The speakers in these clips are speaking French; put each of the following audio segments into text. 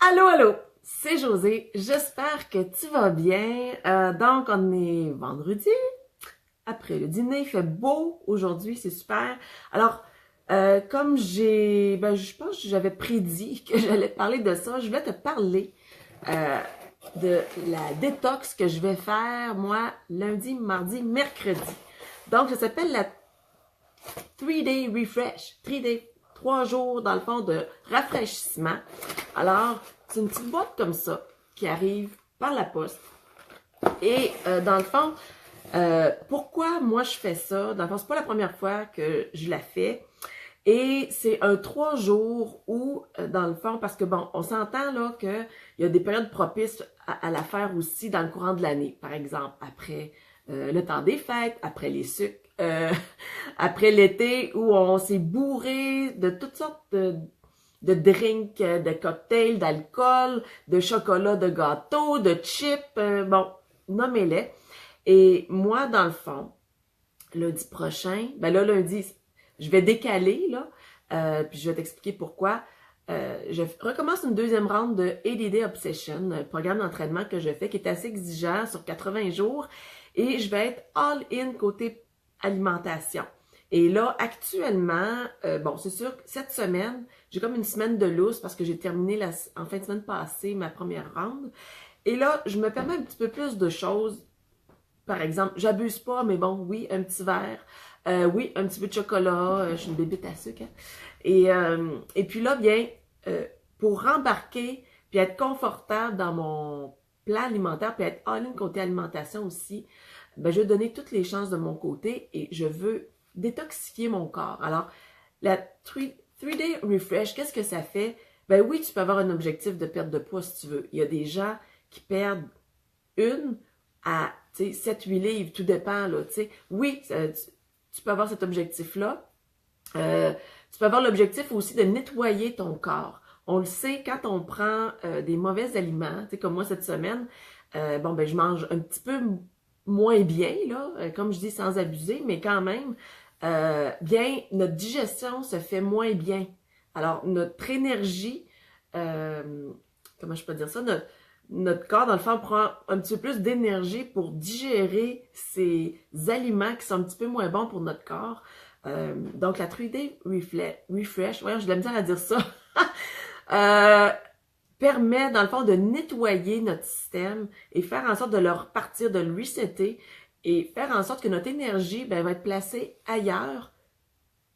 Allô, allô, c'est José. J'espère que tu vas bien. Donc, on est vendredi, après le dîner, il fait beau aujourd'hui, c'est super. Alors, comme je pense que j'avais prédit que j'allais te parler de ça, je vais te parler euh, de la détox que je vais faire, moi, lundi, mardi, mercredi. Donc, ça s'appelle la 3-day refresh. 3 jours, dans le fond, de rafraîchissement. Alors, c'est une petite boîte comme ça qui arrive par la poste. Et dans le fond, pourquoi moi je fais ça? Dans le fond, c'est pas la première fois que je la fais. Et c'est un 3 jours où, dans le fond, parce que bon, on s'entend là qu'il y a des périodes propices à la faire aussi dans le courant de l'année. Par exemple, après le temps des fêtes, après les sucres, après l'été où on s'est bourré de toutes sortes de drinks, de cocktails, d'alcool, de chocolat, de gâteaux, de chips, bon, nommez-les. Et moi, dans le fond, lundi prochain, ben là, lundi, je vais décaler, là, puis je vais t'expliquer pourquoi. Je recommence une deuxième ronde de ADD Obsession, un programme d'entraînement que je fais qui est assez exigeant sur 80 jours et je vais être all-in côté alimentation. Et là, actuellement, bon, c'est sûr que cette semaine, j'ai comme une semaine de lousse parce que j'ai terminé en fin de semaine passée ma première ronde. Et là, je me permets un petit peu plus de choses. Par exemple, j'abuse pas, mais bon, oui, un petit verre. Oui, un petit peu de chocolat. Je suis une bébête à sucre. Hein. Et puis là, bien, pour rembarquer puis être confortable dans mon plan alimentaire puis être all-in côté alimentation aussi, ben, je vais donner toutes les chances de mon côté et je veux détoxifier mon corps. Alors, la 3-day refresh, qu'est-ce que ça fait? Ben oui, tu peux avoir un objectif de perte de poids si tu veux. Il y a des gens qui perdent une à 7-8 livres, tout dépend. Là, oui, tu peux avoir cet objectif-là. Tu peux avoir l'objectif aussi de nettoyer ton corps. On le sait, quand on prend des mauvais aliments, comme moi cette semaine, bon, ben je mange un petit peu moins bien, là, comme je dis, sans abuser, mais quand même, bien, notre digestion se fait moins bien. Alors, notre énergie, comment je peux dire ça, notre corps, dans le fond, prend un petit peu plus d'énergie pour digérer ces aliments qui sont un petit peu moins bons pour notre corps. Donc, la 3D Refresh, voyons, j'ai de la misère à dire ça, euh, permet, dans le fond, de nettoyer notre système et faire en sorte de le repartir, de le resetter et faire en sorte que notre énergie ben, va être placée ailleurs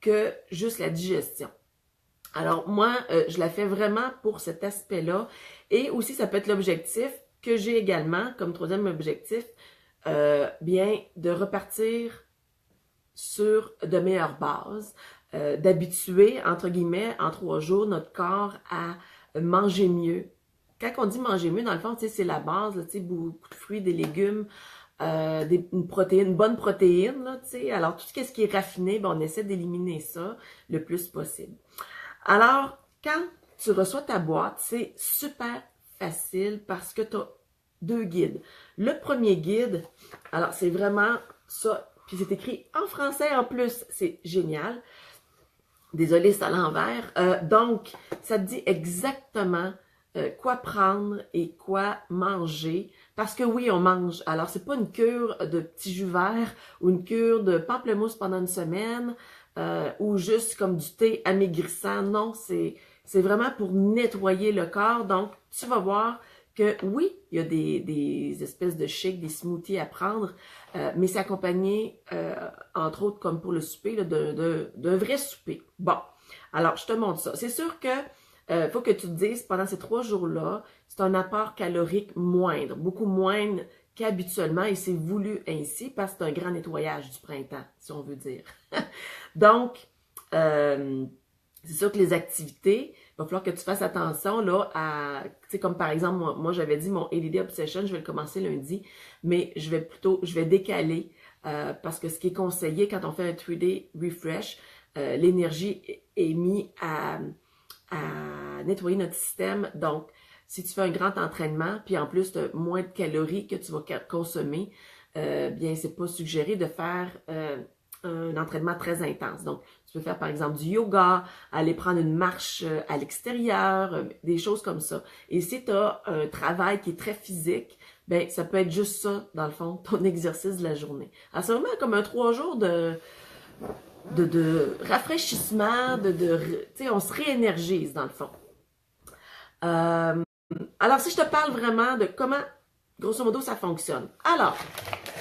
que juste la digestion. Alors, moi, je la fais vraiment pour cet aspect-là. Et aussi, ça peut être l'objectif que j'ai également, comme troisième objectif, bien, de repartir sur de meilleures bases, d'habituer, entre guillemets, en 3 jours, notre corps à manger mieux. Quand on dit manger mieux, dans le fond, c'est la base, là, beaucoup de fruits, des légumes, une bonne protéine, là, alors tout ce qui est raffiné, ben, on essaie d'éliminer ça le plus possible. Alors, quand tu reçois ta boîte, c'est super facile parce que tu as 2 guides. Le premier guide, alors c'est vraiment ça, puis c'est écrit en français en plus, c'est génial. Désolée, c'est à l'envers. Donc, ça te dit exactement quoi prendre et quoi manger. Parce que oui, on mange. Alors, c'est pas une cure de petits jus verts ou une cure de pamplemousse pendant une semaine ou juste comme du thé amaigrissant. Non, c'est vraiment pour nettoyer le corps. Donc, tu vas voir que oui, il y a des espèces de shakes, des smoothies à prendre, mais c'est accompagné, entre autres, comme pour le souper, d'un vrai souper. Bon, alors, je te montre ça. C'est sûr que faut que tu te dises, pendant ces 3 jours-là, c'est un apport calorique moindre, beaucoup moindre qu'habituellement, et c'est voulu ainsi parce que c'est un grand nettoyage du printemps, si on veut dire. Donc, c'est sûr que les activités, il va falloir que tu fasses attention là à, tu sais, comme par exemple, moi j'avais dit mon ADD Obsession, je vais le commencer lundi, mais je vais décaler parce que ce qui est conseillé quand on fait un 3-day refresh, l'énergie est mise à nettoyer notre système. Donc, si tu fais un grand entraînement, puis en plus, tu as moins de calories que tu vas consommer, bien, c'est pas suggéré de faire un entraînement très intense. Donc, tu peux faire par exemple du yoga, aller prendre une marche à l'extérieur, des choses comme ça. Et si tu as un travail qui est très physique, ben ça peut être juste ça, dans le fond, ton exercice de la journée. Alors, c'est vraiment comme un 3 jours de rafraîchissement, tu sais, on se réénergise dans le fond. Alors, si je te parle vraiment de comment, grosso modo, ça fonctionne. Alors,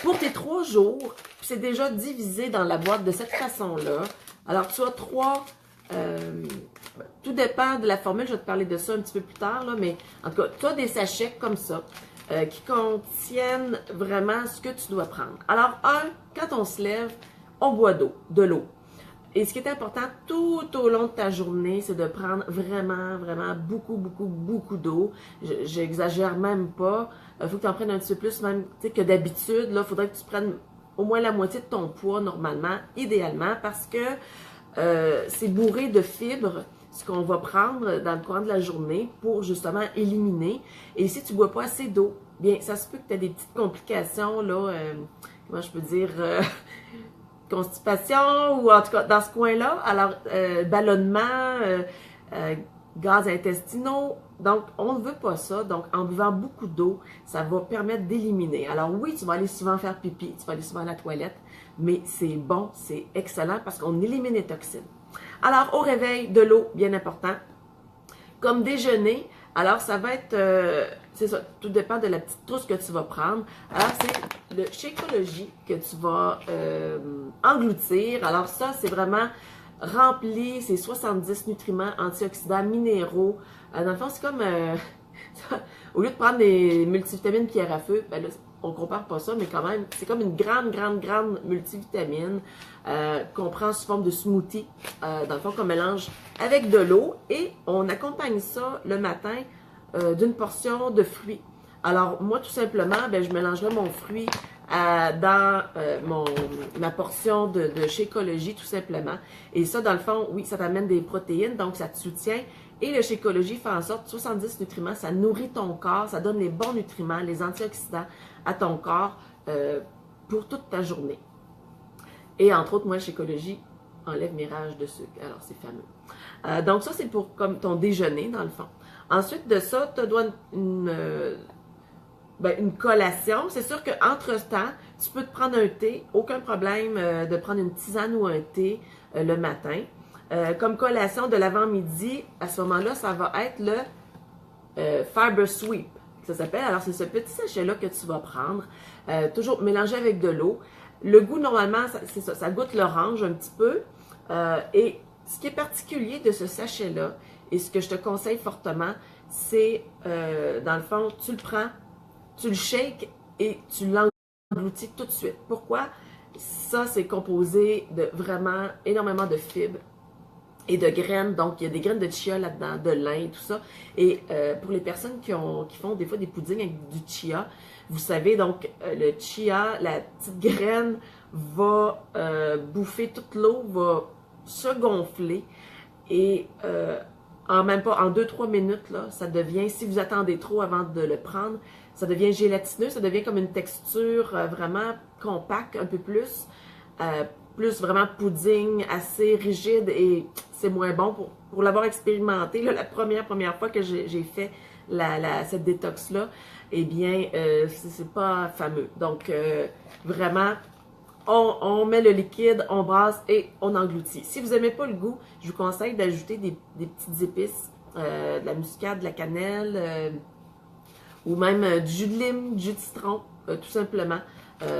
pour tes 3 jours, c'est déjà divisé dans la boîte de cette façon-là. Alors, tu as 3... tout dépend de la formule, je vais te parler de ça un petit peu plus tard, là, mais en tout cas, tu as des sachets comme ça qui contiennent vraiment ce que tu dois prendre. Alors, quand on se lève, on boit de l'eau. Et ce qui est important tout au long de ta journée, c'est de prendre vraiment, vraiment beaucoup d'eau. J'exagère même pas. Il faut que tu en prennes un petit peu plus même que d'habitude. Il faudrait que tu prennes au moins la moitié de ton poids normalement, idéalement, parce que c'est bourré de fibres, ce qu'on va prendre dans le courant de la journée pour justement éliminer. Et si tu ne bois pas assez d'eau, bien, ça se peut que tu aies des petites complications, là, comment je peux dire, constipation ou en tout cas dans ce coin-là. Alors, ballonnement, gaz intestinaux. Donc, on ne veut pas ça. Donc, en buvant beaucoup d'eau, ça va permettre d'éliminer. Alors oui, tu vas aller souvent faire pipi, tu vas aller souvent à la toilette, mais c'est bon, c'est excellent parce qu'on élimine les toxines. Alors, au réveil, de l'eau, bien important. Comme déjeuner, alors ça va être, c'est ça, tout dépend de la petite trousse que tu vas prendre. Alors, c'est le Shakeology que tu vas engloutir. Alors ça, c'est vraiment rempli, c'est 70 nutriments, antioxydants, minéraux. Dans le fond, c'est comme, au lieu de prendre des multivitamines pierre à feu, ben là, on compare pas ça, mais quand même, c'est comme une grande multivitamine qu'on prend sous forme de smoothie, dans le fond, qu'on mélange avec de l'eau et on accompagne ça le matin d'une portion de fruits. Alors, moi, tout simplement, ben, je mélangerai mon fruit dans ma portion de Shakeology, tout simplement. Et ça, dans le fond, oui, ça t'amène des protéines, donc ça te soutient. Et le Shakeology fait en sorte 70 nutriments, ça nourrit ton corps, ça donne les bons nutriments, les antioxydants à ton corps pour toute ta journée. Et entre autres, moi, Shakeology enlève mes rages de sucre. Alors, c'est fameux. Donc, ça, c'est pour comme ton déjeuner, dans le fond. Ensuite de ça, tu dois une collation. C'est sûr qu'entre-temps, tu peux te prendre un thé. Aucun problème de prendre une tisane ou un thé le matin. Comme collation de l'avant-midi, à ce moment-là, ça va être le Fiber Sweep, ça s'appelle. Alors, c'est ce petit sachet-là que tu vas prendre, toujours mélangé avec de l'eau. Le goût, normalement, c'est ça, ça goûte l'orange un petit peu. Et ce qui est particulier de ce sachet-là, et ce que je te conseille fortement, c'est, dans le fond, tu le prends, tu le shakes et tu l'engloutis tout de suite. Pourquoi? Ça, c'est composé de vraiment énormément de fibres et de graines. Donc, il y a des graines de chia là-dedans, de lin et tout ça. Et pour les personnes qui font des fois des puddings avec du chia, vous savez, donc, le chia, la petite graine va bouffer toute l'eau, va se gonfler et en même pas, en 2-3 minutes, là, ça devient, si vous attendez trop avant de le prendre, ça devient gélatineux, ça devient comme une texture vraiment compacte, un peu plus vraiment pudding, assez rigide et c'est moins bon pour l'avoir expérimenté. Là, la première fois que j'ai fait cette détox-là, eh bien, c'est pas fameux. Donc, vraiment, on met le liquide, on brasse et on engloutit. Si vous n'aimez pas le goût, je vous conseille d'ajouter des petites épices, de la muscade, de la cannelle, ou même du jus de lime, du jus de citron, tout simplement.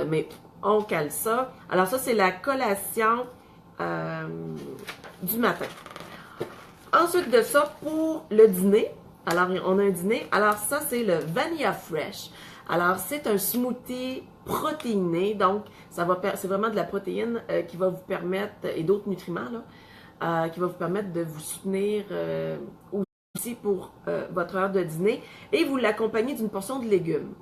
Mais on cale ça. Alors ça, c'est la collation du matin. Ensuite de ça, pour le dîner, alors on a un dîner. Alors ça, c'est le Vanilla Fresh. Alors c'est un smoothie protéiné. Donc, c'est vraiment de la protéine qui va vous permettre, et d'autres nutriments, là, qui va vous permettre de vous soutenir aussi pour votre heure de dîner. Et vous l'accompagnez d'une portion de légumes.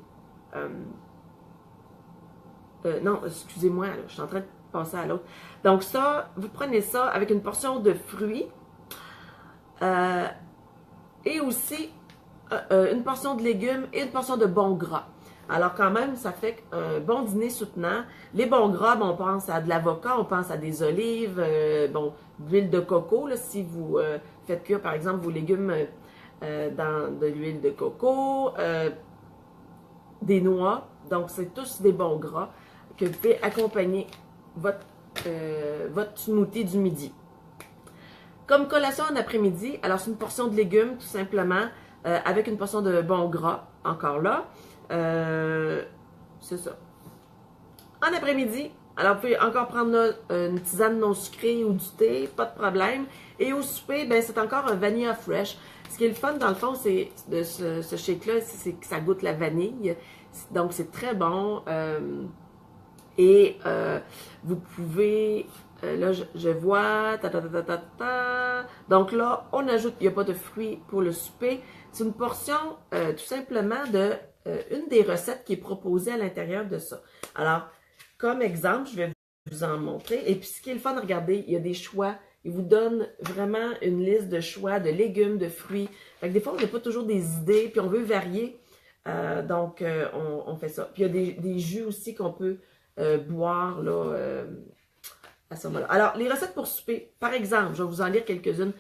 Non, excusez-moi, je suis en train de passer à l'autre. Donc ça, vous prenez ça avec une portion de fruits et aussi une portion de légumes et une portion de bon gras. Alors quand même, ça fait un bon dîner soutenant. Les bons gras, on pense à de l'avocat, on pense à des olives, bon, d'huile de coco, là, si vous faites cuire par exemple vos légumes dans de l'huile de coco, des noix. Donc c'est tous des bons gras que vous pouvez accompagner votre smoothie du midi. Comme collation en après-midi, alors c'est une portion de légumes tout simplement, avec une portion de bon gras, encore là. C'est ça. En après-midi, alors vous pouvez encore prendre là, une tisane non sucrée ou du thé, pas de problème. Et au souper, ben c'est encore un vanilla fresh. Ce qui est le fun dans le fond, c'est de ce shake-là, c'est que ça goûte la vanille. Donc c'est très bon. Et vous pouvez, là je vois, donc là on ajoute, il n'y a pas de fruits pour le souper. C'est une portion tout simplement de une des recettes qui est proposée à l'intérieur de ça. Alors, comme exemple, je vais vous en montrer. Et puis ce qui est le fun, regardez, il y a des choix. Il vous donne vraiment une liste de choix de légumes, de fruits. Fait que des fois, on n'a pas toujours des idées, puis on veut varier. Donc, on fait ça. Puis il y a des jus aussi qu'on peut boire là, à ce moment-là. Alors, les recettes pour souper, par exemple, je vais vous en lire quelques-unes.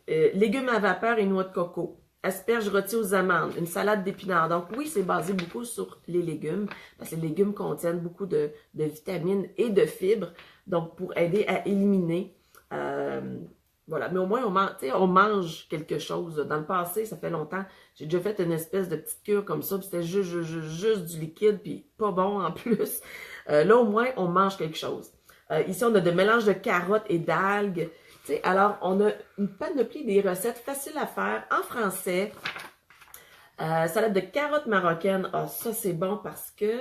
Légumes à vapeur et noix de coco. Asperges rôties aux amandes. Une salade d'épinards. Donc oui, c'est basé beaucoup sur les légumes, parce que les légumes contiennent beaucoup de vitamines et de fibres, donc pour aider à éliminer. Voilà, mais au moins on mange quelque chose. Dans le passé, ça fait longtemps, j'ai déjà fait une espèce de petite cure comme ça, puis c'était juste du liquide, puis pas bon en plus. Là, au moins, on mange quelque chose. Ici, on a des mélanges de carottes et d'algues. Alors, on a une panoplie des recettes faciles à faire en français. Salade de carottes marocaines. Ah, ça, c'est bon parce que,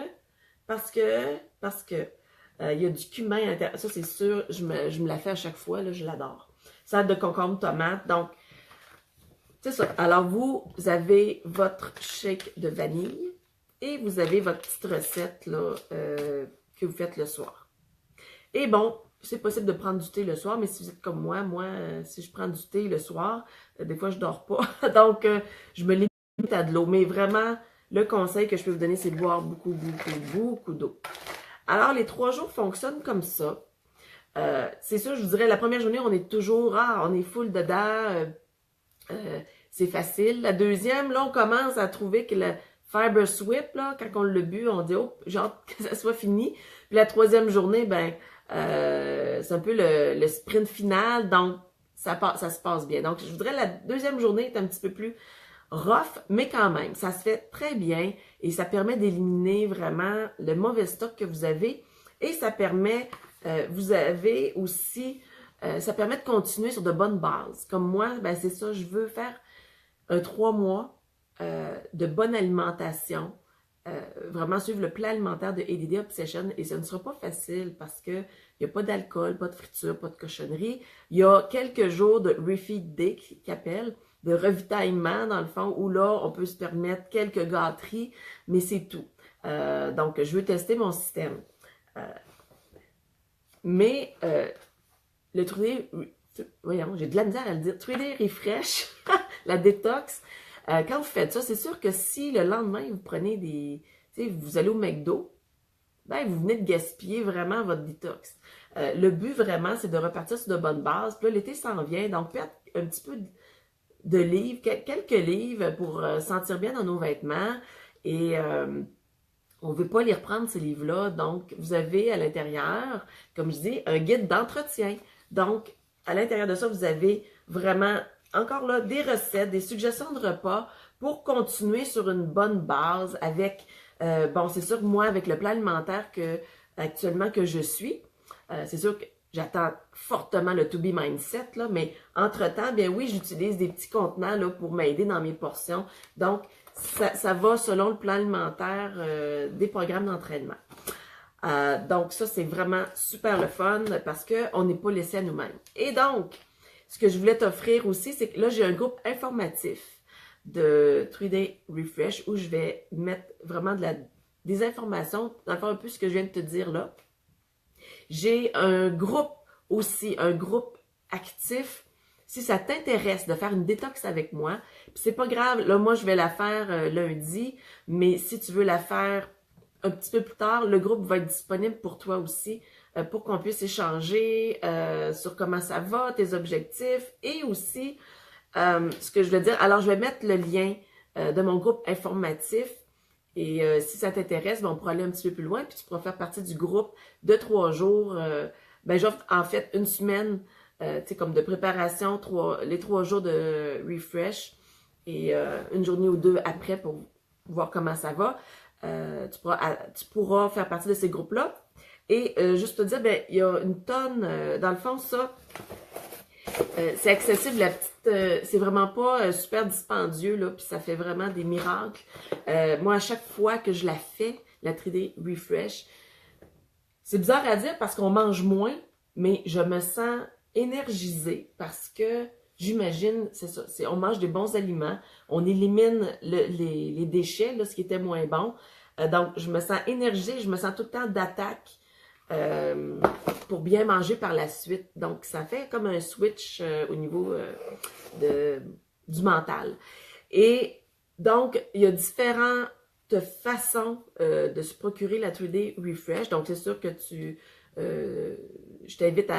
il y a du cumin à l'intérieur. Ça, c'est sûr, je me la fais à chaque fois, là, je l'adore. Salade de concombre, tomate. Donc, c'est ça. Alors, vous avez votre shake de vanille et vous avez votre petite recette, là, que vous faites le soir. Et bon, c'est possible de prendre du thé le soir, mais si vous êtes comme moi, si je prends du thé le soir, des fois, je dors pas. Donc, je me limite à de l'eau. Mais vraiment, le conseil que je peux vous donner, c'est de boire beaucoup d'eau. Alors, les 3 jours fonctionnent comme ça. C'est sûr, je vous dirais, la première journée, on est toujours, on est full dedans, c'est facile. La deuxième, là, on commence à trouver que le fiber sweep, là, quand on l'a bu, on dit, oh, j'ai hâte que ça soit fini. Puis la troisième journée, ben, c'est un peu le sprint final, donc ça se passe bien. Donc, je voudrais la deuxième journée est un petit peu plus rough, mais quand même, ça se fait très bien et ça permet d'éliminer vraiment le mauvais stock que vous avez et ça permet, vous avez aussi, ça permet de continuer sur de bonnes bases. Comme moi, ben c'est ça, je veux faire un 3 mois de bonne alimentation, vraiment suivre le plan alimentaire de ADD Obsession et ce ne sera pas facile parce que il n'y a pas d'alcool, pas de friture, pas de cochonnerie. Il y a quelques jours de refeed day qui appelle, de ravitaillement dans le fond où là on peut se permettre quelques gâteries, mais c'est tout. Donc je veux tester mon système. Mais le 3D, voyons, j'ai de la misère à le dire, 3D Refresh, la détox, quand vous faites ça, c'est sûr que si le lendemain, vous prenez vous allez au McDo, ben, vous venez de gaspiller vraiment votre détox. Le but, vraiment, c'est de repartir sur de bonnes bases. Puis là, l'été s'en vient, donc perdre un petit peu de livres, quelques livres pour sentir bien dans nos vêtements. Et on ne veut pas les reprendre, ces livres-là. Donc, vous avez à l'intérieur, comme je dis, un guide d'entretien. Donc, à l'intérieur de ça, vous avez vraiment encore là, des recettes, des suggestions de repas pour continuer sur une bonne base avec, bon, c'est sûr que moi, avec le plan alimentaire actuellement que je suis, c'est sûr que j'attends fortement le To Be Mindset, là, mais entre-temps, bien oui, j'utilise des petits contenants là, pour m'aider dans mes portions. Donc, ça va selon le plan alimentaire des programmes d'entraînement. Donc, ça, c'est vraiment super le fun parce qu'on n'est pas laissé à nous-mêmes. Et donc, ce que je voulais t'offrir aussi, c'est que là, j'ai un groupe informatif de 3D Refresh où je vais mettre vraiment des informations, dans le fond, un peu ce que je viens de te dire là. J'ai un groupe aussi, un groupe actif si ça t'intéresse de faire une détox avec moi, c'est pas grave, là, moi, je vais la faire lundi, mais si tu veux la faire un petit peu plus tard, le groupe va être disponible pour toi aussi, pour qu'on puisse échanger sur comment ça va, tes objectifs, et aussi, ce que je veux dire, alors je vais mettre le lien de mon groupe informatif, et si ça t'intéresse, ben, on pourra aller un petit peu plus loin, puis tu pourras faire partie du groupe de 3 jours. Ben, j'offre en fait une semaine, tu sais, comme de préparation, les 3 jours de refresh, et une journée ou 2 après pour voir comment ça va. Tu pourras faire partie de ces groupes-là. Et juste te dire, ben, il y a une tonne, dans le fond, ça, c'est accessible, c'est vraiment pas super dispendieux, là, puis ça fait vraiment des miracles. Moi, à chaque fois que je la fais, la 3D Refresh, c'est bizarre à dire parce qu'on mange moins, mais je me sens énergisée parce que j'imagine, c'est ça, on mange des bons aliments, on élimine les déchets, là, ce qui était moins bon. Donc, je me sens énergisée, je me sens tout le temps d'attaque pour bien manger par la suite. Donc, ça fait comme un switch au niveau du mental. Et donc, il y a différentes façons de se procurer la 3D Refresh. Donc, c'est sûr que je t'invite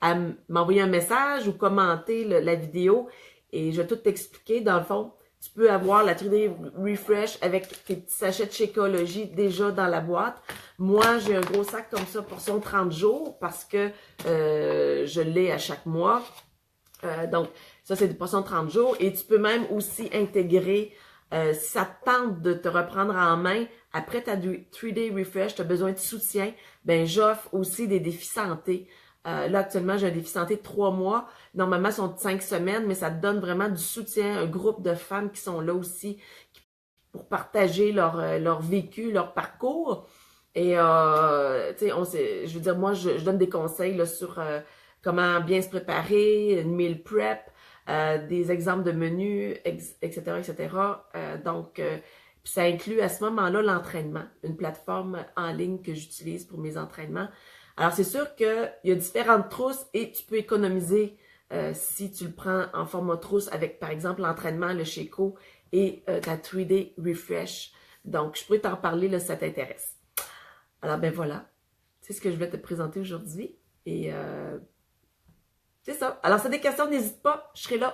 à m'envoyer un message ou commenter la vidéo et je vais tout t'expliquer. Dans le fond, tu peux avoir la 3D Refresh avec tes petits sachets de Shakeology déjà dans la boîte. Moi, j'ai un gros sac comme ça pour son 30 jours parce que je l'ai à chaque mois. Donc, ça, c'est des portions de 30 jours. Et tu peux même aussi intégrer, si ça te tente de te reprendre en main, après ta 3D Refresh, tu as besoin de soutien, ben j'offre aussi des défis santé. Là, actuellement, j'ai un défi santé de 3 mois. Normalement, ils sont de 5 semaines, mais ça te donne vraiment du soutien, un groupe de femmes qui sont là aussi pour partager leur vécu, leur parcours. Et, tu sais, je veux dire, moi, je donne des conseils là, sur comment bien se préparer, une meal prep, des exemples de menus, etc., etc. Donc, puis ça inclut à ce moment-là l'entraînement, une plateforme en ligne que j'utilise pour mes entraînements. Alors, c'est sûr qu'il y a différentes trousses et tu peux économiser si tu le prends en format trousse avec, par exemple, l'entraînement, le Shakeco et ta 3D Refresh. Donc, je pourrais t'en parler là, si ça t'intéresse. Alors, ben voilà, c'est ce que je vais te présenter aujourd'hui. Et c'est ça. Alors, si tu as des questions, n'hésite pas, je serai là.